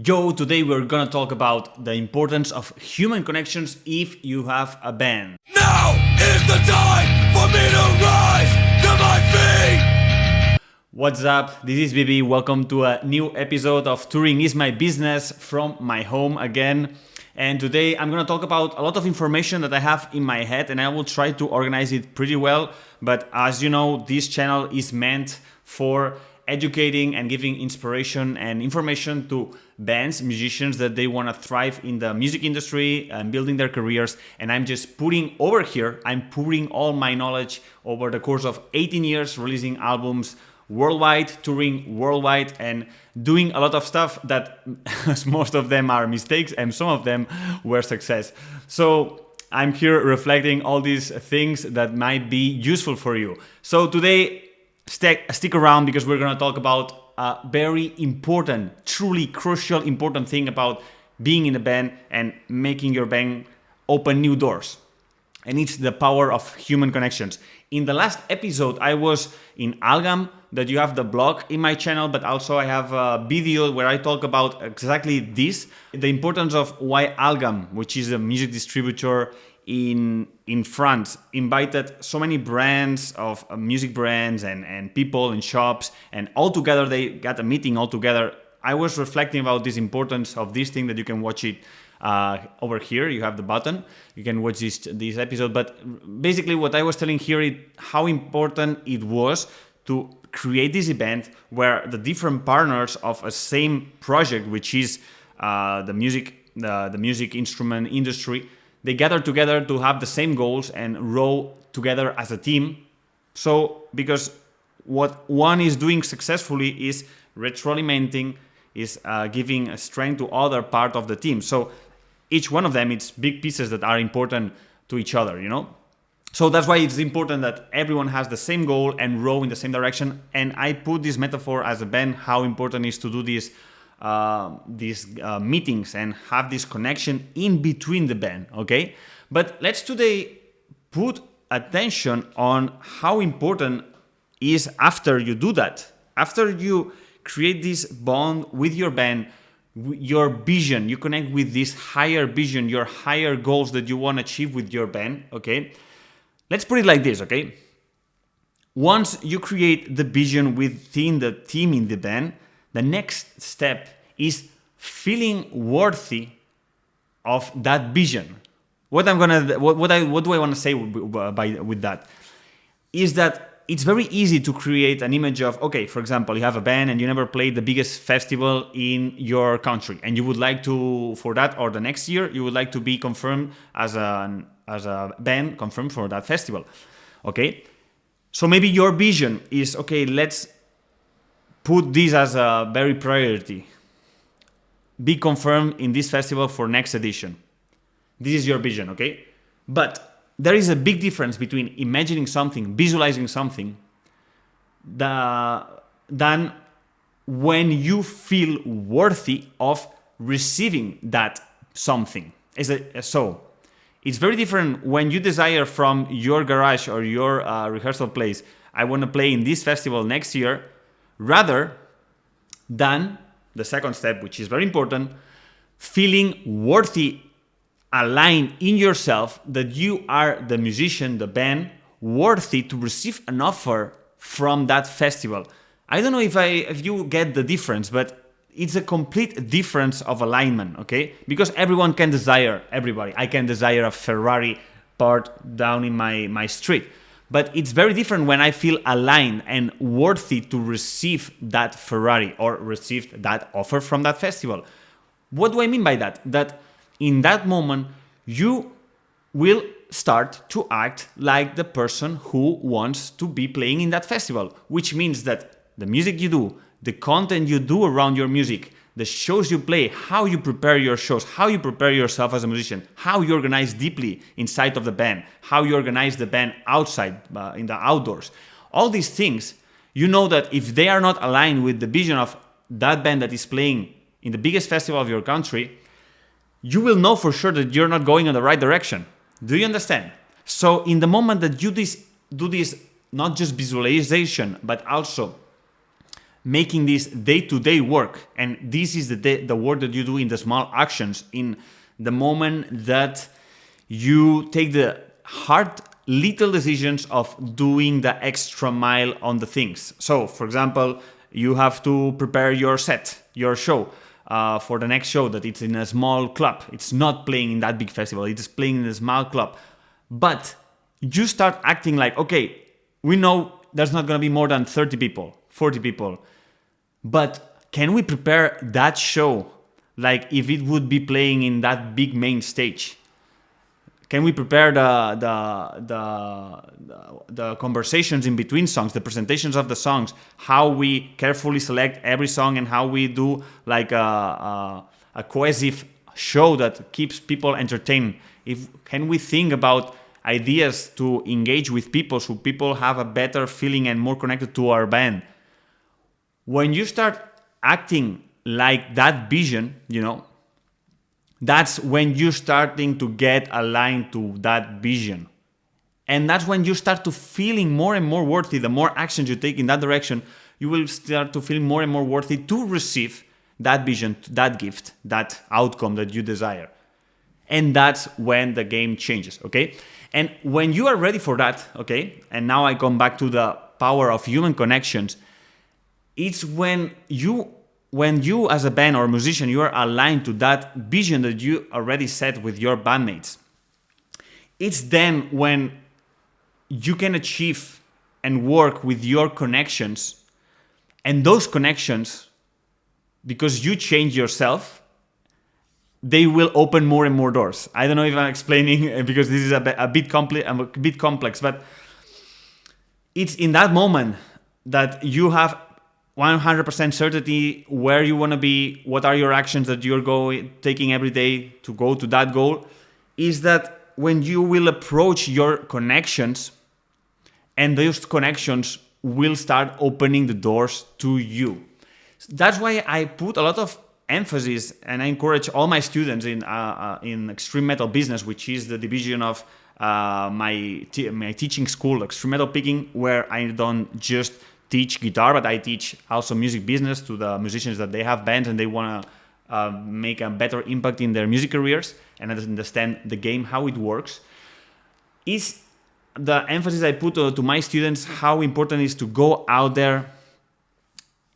Yo, today we're gonna talk about the importance of human connections if you have a band. Now is the time for me to rise to my feet! What's up? This is Bibi. Welcome to a new episode of Touring is My Business from my home again. And today I'm gonna talk about a lot of information that I have in my head and I will try to organize it pretty well. But as you know, this channel is meant for educating and giving inspiration and information to bands, musicians that they want to thrive in the music industry and building their careers. And I'm just pouring all my knowledge over the course of 18 years, releasing albums worldwide, touring worldwide, and doing a lot of stuff that most of them are mistakes and some of them were success. So I'm here reflecting all these things that might be useful for you. So today, stick around because we're going to talk about a very important, truly crucial, important thing about being in a band and making your band open new doors. And it's the power of human connections. In the last episode, I was in Algam, that you have the blog in my channel, but also I have a video where I talk about exactly this, the importance of why Algam, which is a music distributor in France, invited so many brands of music brands and people and shops, and all together they got a meeting all together. I was reflecting about this importance of this thing that you can watch it over here. You have the button. You can watch this episode. But basically what I was telling here is how important it was to create this event where the different partners of a same project, which is the music instrument industry, they gather together to have the same goals and row together as a team. So, because what one is doing successfully is retroalimenting, is giving a strength to other part of the team. So, each one of them, it's big pieces that are important to each other, you know? So that's why it's important that everyone has the same goal and row in the same direction. And I put this metaphor as a band, how important it is to do these meetings and have this connection in between the band, okay? But let's today put attention on how important is after you do that. After you create this bond with your band, your vision, you connect with this higher vision, your higher goals that you want to achieve with your band, okay? Let's put it like this, okay? Once you create the vision within the team in the band, the next step is feeling worthy of that vision. What do I want to say with that? Is that it's very easy to create an image of, okay, for example, you have a band and you never played the biggest festival in your country, and you would like to, for that or the next year, you would like to be confirmed as a band confirmed for that festival, okay? So maybe your vision is, okay, let's put this as a very priority. Be confirmed in this festival for next edition. This is your vision, okay? But there is a big difference between imagining something, visualizing something, than when you feel worthy of receiving that something. So it's very different when you desire from your garage or your rehearsal place, I want to play in this festival next year, rather than the second step, which is very important, feeling worthy, aligned in yourself that you are the musician, the band, worthy to receive an offer from that festival. I don't know if you get the difference, but it's a complete difference of alignment, okay? Because everyone can desire, everybody. I can desire a Ferrari parked down in my street. But it's very different when I feel aligned and worthy to receive that Ferrari or receive that offer from that festival. What do I mean by that? That in that moment, you will start to act like the person who wants to be playing in that festival, which means that the music you do, the content you do around your music, the shows you play, how you prepare your shows, how you prepare yourself as a musician, how you organize deeply inside of the band, how you organize the band outside, in the outdoors. All these things, you know that if they are not aligned with the vision of that band that is playing in the biggest festival of your country, you will know for sure that you're not going in the right direction. Do you understand? So in the moment that you do this, not just visualization, but also making this day-to-day work. And this is the work that you do in the small actions, in the moment that you take the hard little decisions of doing the extra mile on the things. So, for example, you have to prepare your set, your show, for the next show that it's in a small club. It's not playing in that big festival. It's playing in a small club. But you start acting like, okay, we know there's not going to be more than 30 people, 40 people. But can we prepare that show like if it would be playing in that big main stage? Can we prepare the conversations in between songs, the presentations of the songs, how we carefully select every song and how we do like a cohesive show that keeps people entertained? Can we think about ideas to engage with people so people have a better feeling and more connected to our band? When you start acting like that vision, that's when you're starting to get aligned to that vision. And that's when you start to feeling more and more worthy. The more actions you take in that direction, you will start to feel more and more worthy to receive that vision, that gift, that outcome that you desire. And that's when the game changes, okay? And when you are ready for that, okay, and now I come back to the power of human connections, it's when you as a band or musician, you are aligned to that vision that you already set with your bandmates. It's then when you can achieve and work with your connections, and those connections, because you change yourself, they will open more and more doors. I don't know if I'm explaining because this is a bit complex, but it's in that moment that you have 100% certainty where you want to be, what are your actions that you're taking every day to go to that goal, is that when you will approach your connections, and those connections will start opening the doors to you. That's why I put a lot of emphasis, and I encourage all my students in Extreme Metal Business, which is the division of my teaching school, Extreme Metal Picking, where I don't just teach guitar, but I teach also music business to the musicians that they have bands and they want to make a better impact in their music careers and understand the game, how it works. Is the emphasis I put to my students how important it is to go out there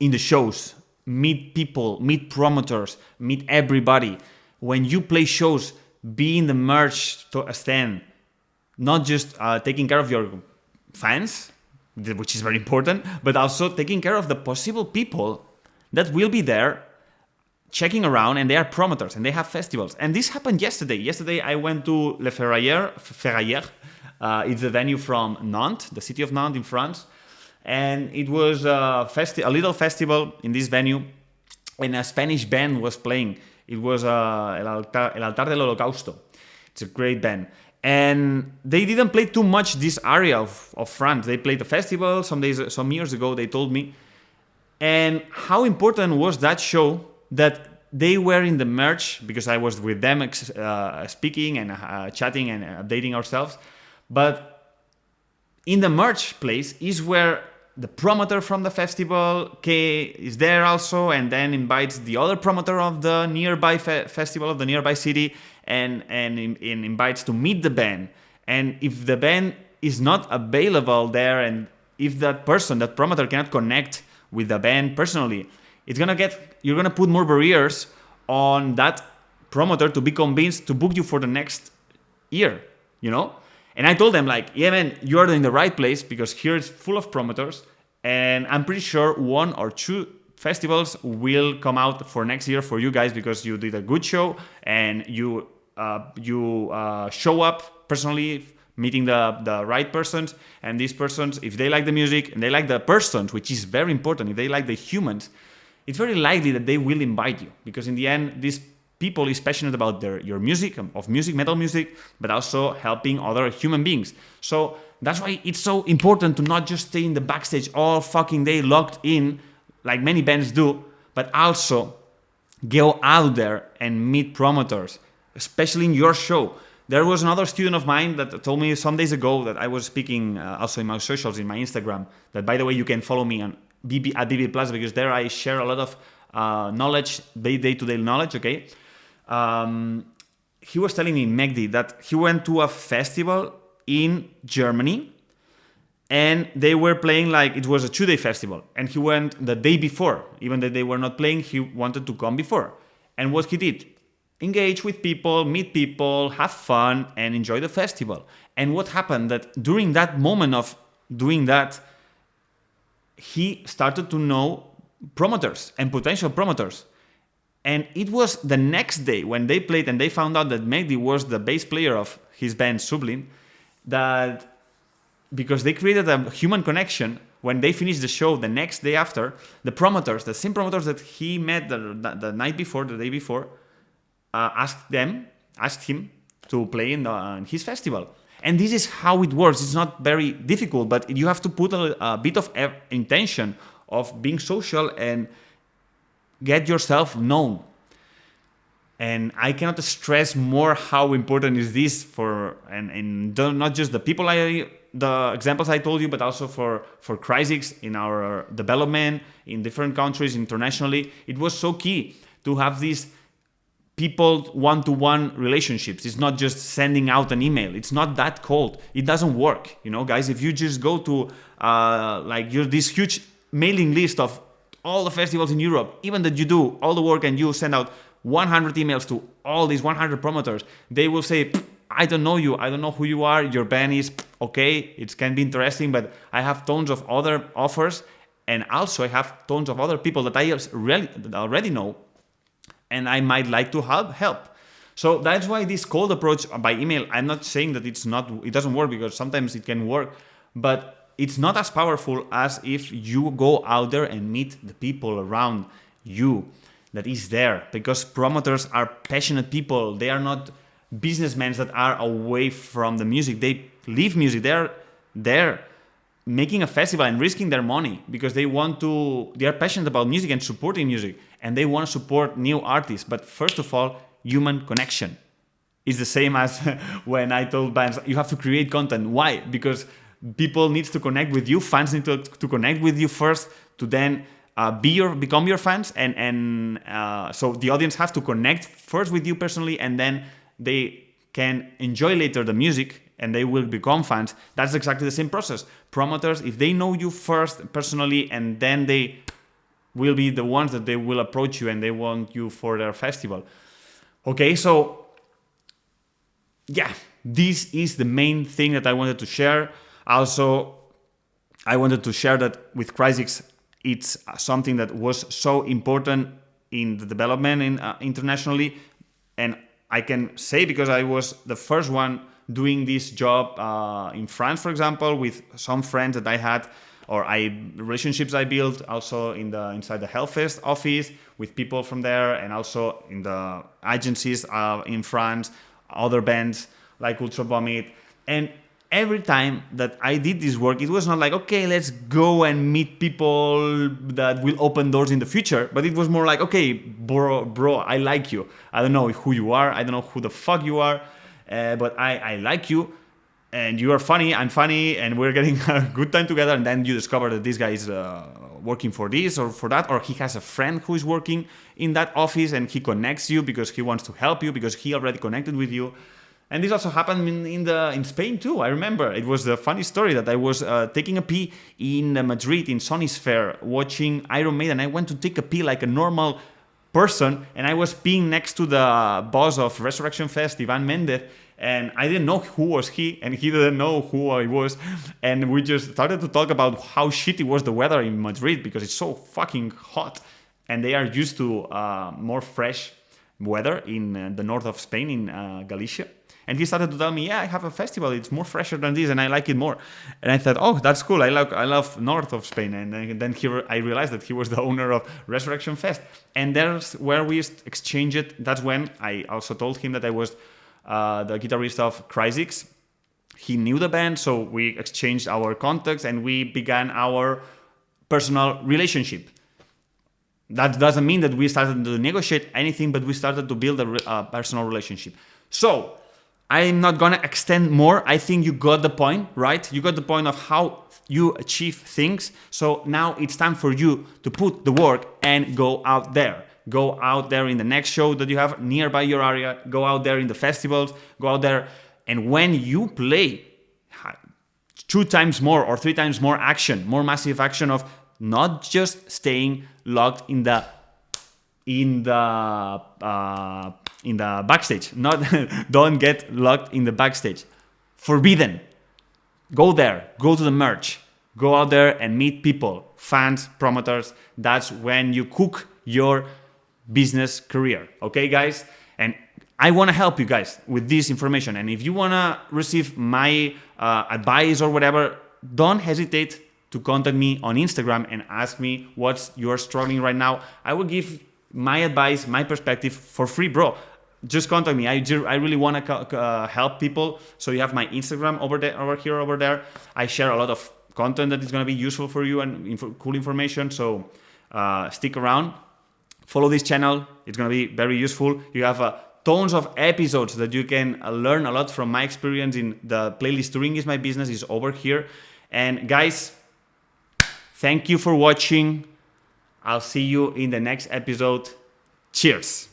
in the shows, meet people, meet promoters, meet everybody. When you play shows, be in the merch stand, not just taking care of your fans, which is very important, but also taking care of the possible people that will be there checking around, and they are promoters and they have festivals. And this happened yesterday. Yesterday I went to Le Ferrailleur. It's a venue from Nantes, the city of Nantes in France. And it was a little festival in this venue, and a Spanish band was playing. It was El Altar del Holocausto. It's a great band. And they didn't play too much this area of France. They played the festival some years ago, they told me. And how important was that show that they were in the merch, because I was with them speaking and chatting and updating ourselves. But in the merch place is where the promoter from the festival is there also, and then invites the other promoter of the nearby festival of the nearby city, and invites to meet the band. And if the band is not available there, and if that promoter cannot connect with the band personally, you're gonna put more barriers on that promoter to be convinced to book you for the next year, And I told them, yeah, man, you're in the right place, because here it's full of promoters, and I'm pretty sure 1 or 2 festivals will come out for next year for you guys, because you did a good show and you show up personally, meeting the right persons, and these persons, if they like the music and they like the persons, which is very important, if they like the humans, it's very likely that they will invite you, because in the end, these people is passionate about your music, metal music, but also helping other human beings. So that's why it's so important to not just stay in the backstage all fucking day locked in, like many bands do, but also go out there and meet promoters, especially in your show. There was another student of mine that told me some days ago that I was speaking also in my socials, in my Instagram, that by the way, you can follow me on at BB Plus, because there I share a lot of knowledge, day-to-day knowledge, okay? He was telling me, Megdi, that he went to a festival in Germany, and they were playing, like, it was a 2-day festival, and he went the day before. Even though they were not playing, he wanted to come before. And what he did? Engage with people, meet people, have fun, and enjoy the festival. And what happened? That during that moment of doing that, he started to know promoters and potential promoters. And it was the next day when they played and they found out that Megdi was the bass player of his band Sublin, that because they created a human connection, when they finished the show the next day after, the promoters, the same promoters that he met the night before, the day before, asked him to play in his festival. And this is how it works. It's not very difficult, but you have to put a bit of intention of being social and get yourself known. And I cannot stress more how important is this for, and not just the people the examples I told you, but also for Cryzix in our development in different countries internationally. It was so key to have these people one-to-one relationships. It's not just sending out an email. It's not that cold. It doesn't work, guys. If you just go to this huge mailing list of all the festivals in Europe, even that you do all the work and you send out 100 emails to all these 100 promoters, they will say, I don't know you, I don't know who you are, your band is okay, it can be interesting, but I have tons of other offers, and also I have tons of other people that I already know, and I might like to help. So that's why this cold approach by email, I'm not saying that it doesn't work, because sometimes it can work, but it's not as powerful as if you go out there and meet the people around you that is there, because promoters are passionate people. They are not businessmen that are away from the music. They live music. They're making a festival and risking their money because they are passionate about music and supporting music, and they want to support new artists. But first of all, human connection is the same as when I told bands, you have to create content. Why? Because people need to connect with you. Fans need to connect with you first to then become your fans, and so the audience have to connect first with you personally, and then they can enjoy later the music and they will become fans. That's exactly the same process. Promoters, if they know you first personally, and then they will be the ones that they will approach you and they want you for their festival. Okay, so yeah, this is the main thing that I wanted to share. Also, I wanted to share that with Cryzix, it's something that was so important in the development internationally, and I can say because I was the first one doing this job in France, for example, with some friends that I had, or relationships I built also inside the Hellfest office with people from there, and also in the agencies in France, other bands like Ultra Vomit. And every time that I did this work, it was not like, okay, let's go and meet people that will open doors in the future. But it was more like, okay, bro, I like you. I don't know who you are. I don't know who the fuck you are. But I like you. And you are funny, I'm funny, and we're getting a good time together. And then you discover that this guy is working for this or for that. Or he has a friend who is working in that office, and he connects you because he wants to help you, because he already connected with you. And this also happened in Spain too. I remember it was a funny story that I was taking a pee in Madrid in Sony's Fair watching Iron Maiden. I went to take a pee like a normal person, and I was peeing next to the boss of Resurrection Fest, Ivan Mendez, and I didn't know who was he, and he didn't know who I was, and we just started to talk about how shitty was the weather in Madrid because it's so fucking hot, and they are used to more fresh weather in the north of Spain, in Galicia. And he started to tell me, yeah, I have a festival. It's more fresher than this, and I like it more. And I thought, oh, that's cool. I love north of Spain. And then I realized that he was the owner of Resurrection Fest. And there's where we exchanged it. That's when I also told him that I was the guitarist of Cryzix. He knew the band, so we exchanged our contacts and we began our personal relationship. That doesn't mean that we started to negotiate anything, but we started to build a personal relationship. So I'm not gonna extend more. I think you got the point, right? You got the point of how you achieve things. So now it's time for you to put the work and go out there. Go out there in the next show that you have nearby your area. Go out there in the festivals. Go out there. And when you play 2 times more or 3 times more action, more massive action of not just staying locked in the backstage. Not don't get locked in the backstage. Forbidden. Go there. Go to the merch. Go out there and meet people, fans, promoters. That's when you cook your business career. Okay, guys? And I want to help you guys with this information. And if you want to receive my advice or whatever, don't hesitate to contact me on Instagram and ask me what you're struggling right now. I will give my advice, my perspective for free, bro. Just contact me. I really want to help people. So you have my Instagram over there. I share a lot of content that is going to be useful for you and cool information. So stick around. Follow this channel. It's going to be very useful. You have tons of episodes that you can learn a lot from my experience in the playlist Touring is My Business is over here. And guys, thank you for watching. I'll see you in the next episode. Cheers.